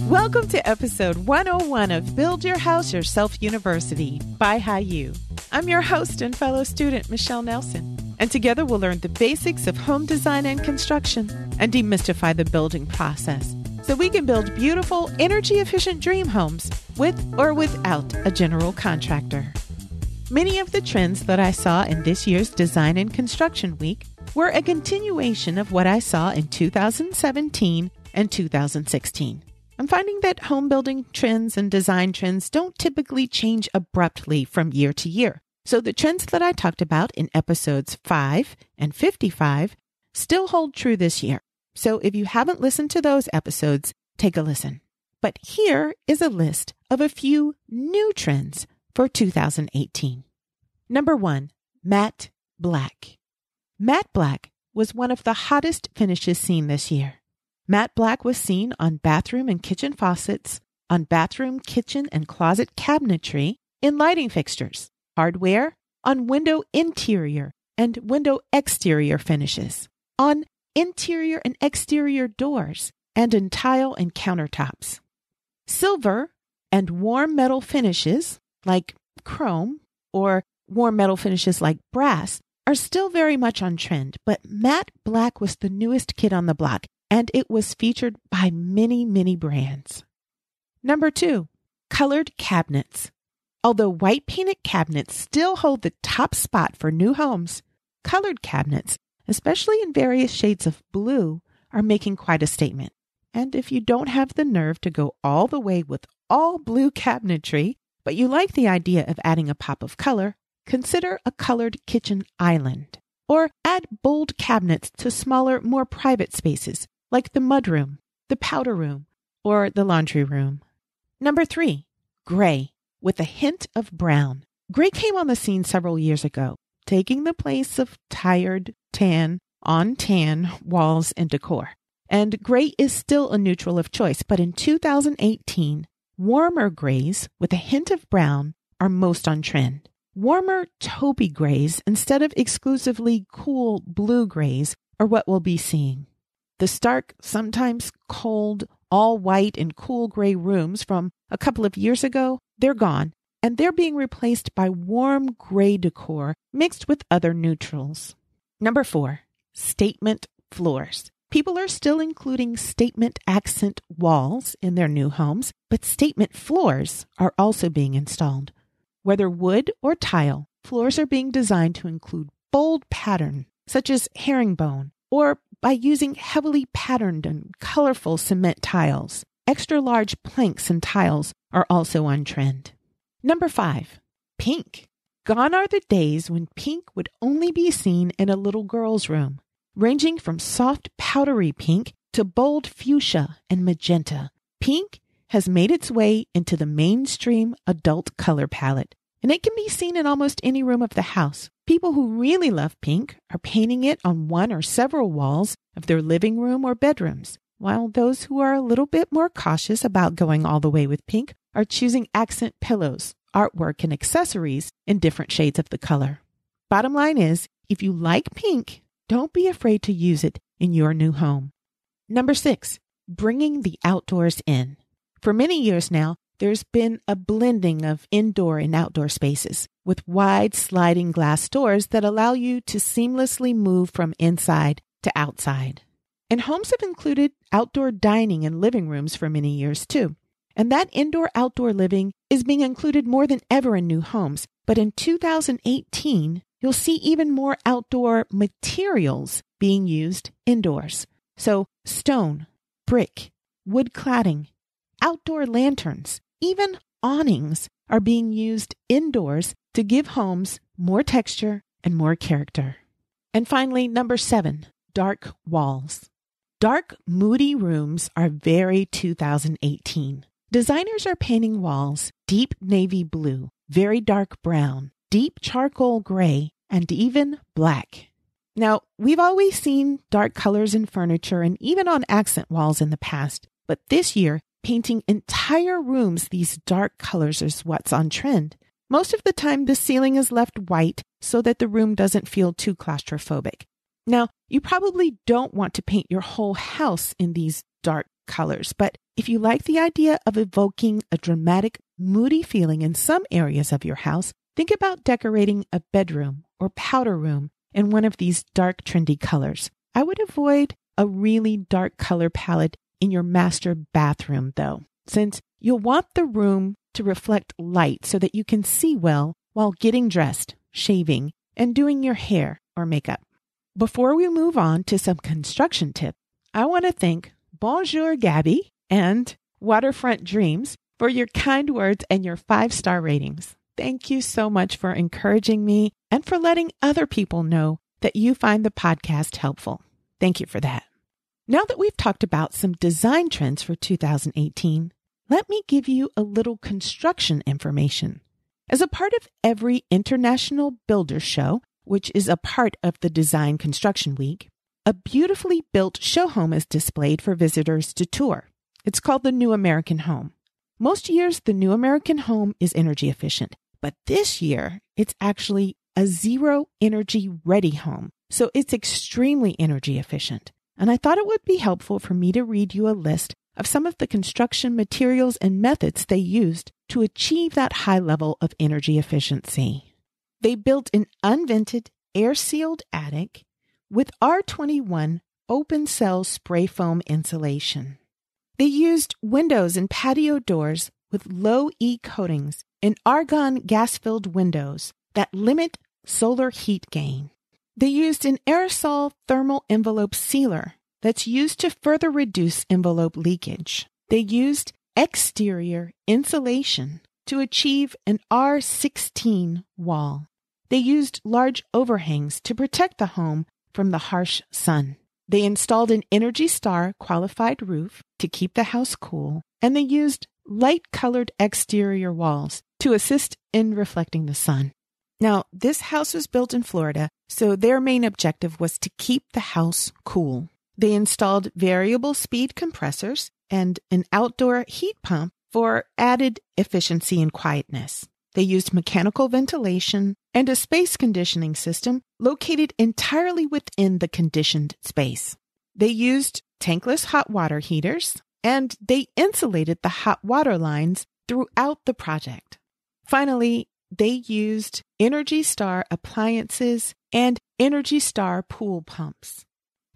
Welcome to episode 101 of Build Your House Yourself University by BYHYU. I'm your host and fellow student, Michelle Nelson, and together we'll learn the basics of home design and construction and demystify the building process so we can build beautiful, energy-efficient dream homes with or without a general contractor. Many of the trends that I saw in this year's Design and Construction Week were a continuation of what I saw in 2017 and 2016. I'm finding that home building trends and design trends don't typically change abruptly from year to year. So the trends that I talked about in episodes 5 and 55 still hold true this year. So if you haven't listened to those episodes, take a listen. But here is a list of a few new trends for 2018. Number 1, matte black. Matte black was one of the hottest finishes seen this year. Matte black was seen on bathroom and kitchen faucets, on bathroom, kitchen, and closet cabinetry, in lighting fixtures, hardware, on window interior and window exterior finishes, on interior and exterior doors, and in tile and countertops. Silver and warm metal finishes like chrome or warm metal finishes like brass are still very much on trend, but matte black was the newest kid on the block, and it was featured by many, many brands. Number 2, colored cabinets. Although white painted cabinets still hold the top spot for new homes, colored cabinets, especially in various shades of blue, are making quite a statement. And if you don't have the nerve to go all the way with all blue cabinetry, but you like the idea of adding a pop of color, consider a colored kitchen island. Or add bold cabinets to smaller, more private spaces, like the mudroom, the powder room, or the laundry room. Number 3, gray, with a hint of brown. Gray came on the scene several years ago, taking the place of tired tan on tan walls and decor. And gray is still a neutral of choice, but in 2018, warmer grays with a hint of brown are most on trend. Warmer taupey grays instead of exclusively cool blue grays are what we'll be seeing. The stark, sometimes cold, all white and cool gray rooms from a couple of years ago, they're gone, and they're being replaced by warm gray decor mixed with other neutrals. Number 4, statement floors. People are still including statement accent walls in their new homes, but statement floors are also being installed. Whether wood or tile, floors are being designed to include bold pattern, such as herringbone, or by using heavily patterned and colorful cement tiles. Extra large planks and tiles are also on trend. Number 5, pink. Gone are the days when pink would only be seen in a little girl's room. Ranging from soft powdery pink to bold fuchsia and magenta, pink has made its way into the mainstream adult color palette, and it can be seen in almost any room of the house. People who really love pink are painting it on one or several walls of their living room or bedrooms, while those who are a little bit more cautious about going all the way with pink are choosing accent pillows, artwork, and accessories in different shades of the color. Bottom line is, if you like pink, don't be afraid to use it in your new home. Number 6, bringing the outdoors in. For many years now, there's been a blending of indoor and outdoor spaces with wide sliding glass doors that allow you to seamlessly move from inside to outside. And homes have included outdoor dining and living rooms for many years too. And that indoor-outdoor living is being included more than ever in new homes. But in 2018, you'll see even more outdoor materials being used indoors. So stone, brick, wood cladding, outdoor lanterns, even awnings are being used indoors to give homes more texture and more character. And finally, number 7, dark walls. Dark, moody rooms are very 2018. Designers are painting walls deep navy blue, very dark brown, deep charcoal gray, and even black. Now, we've always seen dark colors in furniture and even on accent walls in the past, but this year, painting entire rooms these dark colors is what's on trend. Most of the time, the ceiling is left white so that the room doesn't feel too claustrophobic. Now, you probably don't want to paint your whole house in these dark colors, but if you like the idea of evoking a dramatic, moody feeling in some areas of your house, think about decorating a bedroom or powder room in one of these dark, trendy colors. I would avoid a really dark color palette in your master bathroom, though, since you'll want the room to reflect light so that you can see well while getting dressed, shaving, and doing your hair or makeup. Before we move on to some construction tips, I want to thank Bonjour Gabby and Waterfront Dreams for your kind words and your 5-star ratings. Thank you so much for encouraging me and for letting other people know that you find the podcast helpful. Thank you for that. Now that we've talked about some design trends for 2018, let me give you a little construction information. As a part of every International Builder Show, which is a part of the Design Construction Week, a beautifully built show home is displayed for visitors to tour. It's called the New American Home. Most years, the New American Home is energy efficient, but this year, it's actually a zero energy ready home, so it's extremely energy efficient. And I thought it would be helpful for me to read you a list of some of the construction materials and methods they used to achieve that high level of energy efficiency. They built an unvented, air-sealed attic with R21 open cell spray foam insulation. They used windows and patio doors with low E coatings and argon gas-filled windows that limit solar heat gain. They used an aerosol thermal envelope sealer that's used to further reduce envelope leakage. They used exterior insulation to achieve an R16 wall. They used large overhangs to protect the home from the harsh sun. They installed an Energy Star qualified roof to keep the house cool, and they used light-colored exterior walls to assist in reflecting the sun. Now, this house was built in Florida, so their main objective was to keep the house cool. They installed variable speed compressors and an outdoor heat pump for added efficiency and quietness. They used mechanical ventilation and a space conditioning system located entirely within the conditioned space. They used tankless hot water heaters, and they insulated the hot water lines throughout the project. Finally, they used Energy Star appliances and Energy Star pool pumps.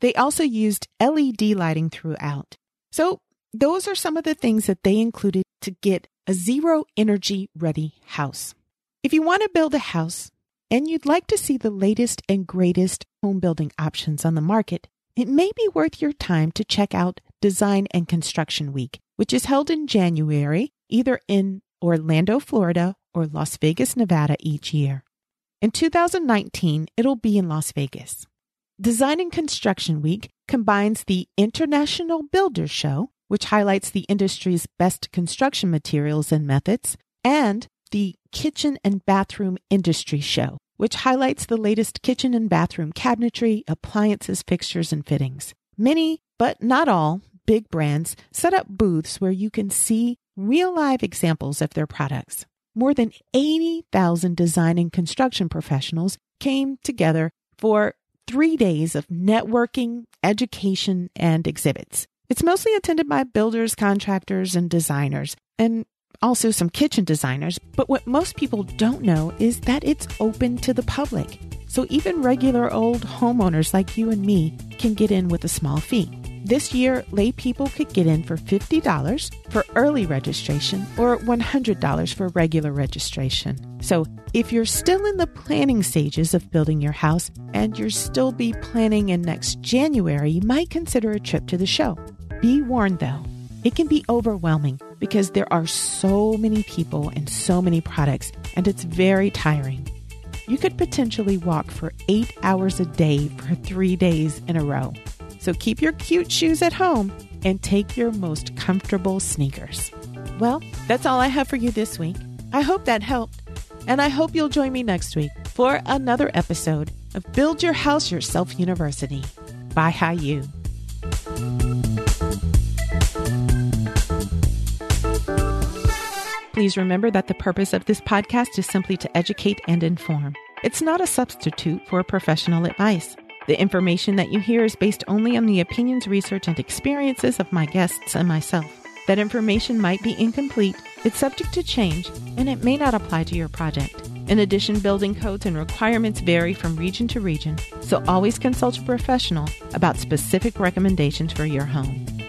They also used LED lighting throughout. So those are some of the things that they included to get a zero energy ready house. If you want to build a house and you'd like to see the latest and greatest home building options on the market, it may be worth your time to check out Design and Construction Week, which is held in January, either in Orlando, Florida, or Las Vegas, Nevada each year. In 2019, it'll be in Las Vegas. Design and Construction Week combines the International Builders Show, which highlights the industry's best construction materials and methods, and the Kitchen and Bathroom Industry Show, which highlights the latest kitchen and bathroom cabinetry, appliances, fixtures, and fittings. Many, but not all, big brands set up booths where you can see real-life examples of their products. More than 80,000 design and construction professionals came together for 3 days of networking, education, and exhibits. It's mostly attended by builders, contractors, and designers, and also some kitchen designers. But what most people don't know is that it's open to the public. So even regular old homeowners like you and me can get in with a small fee. This year, lay people could get in for $50 for early registration or $100 for regular registration. So if you're still in the planning stages of building your house and you'll still be planning in next January, you might consider a trip to the show. Be warned though, it can be overwhelming because there are so many people and so many products, and it's very tiring. You could potentially walk for 8 hours a day for 3 days in a row. So keep your cute shoes at home and take your most comfortable sneakers. Well, that's all I have for you this week. I hope that helped, and I hope you'll join me next week for another episode of Build Your House Yourself University. BYHYU. Please remember that the purpose of this podcast is simply to educate and inform. It's not a substitute for professional advice. The information that you hear is based only on the opinions, research, and experiences of my guests and myself. That information might be incomplete, it's subject to change, and it may not apply to your project. In addition, building codes and requirements vary from region to region, so always consult a professional about specific recommendations for your home.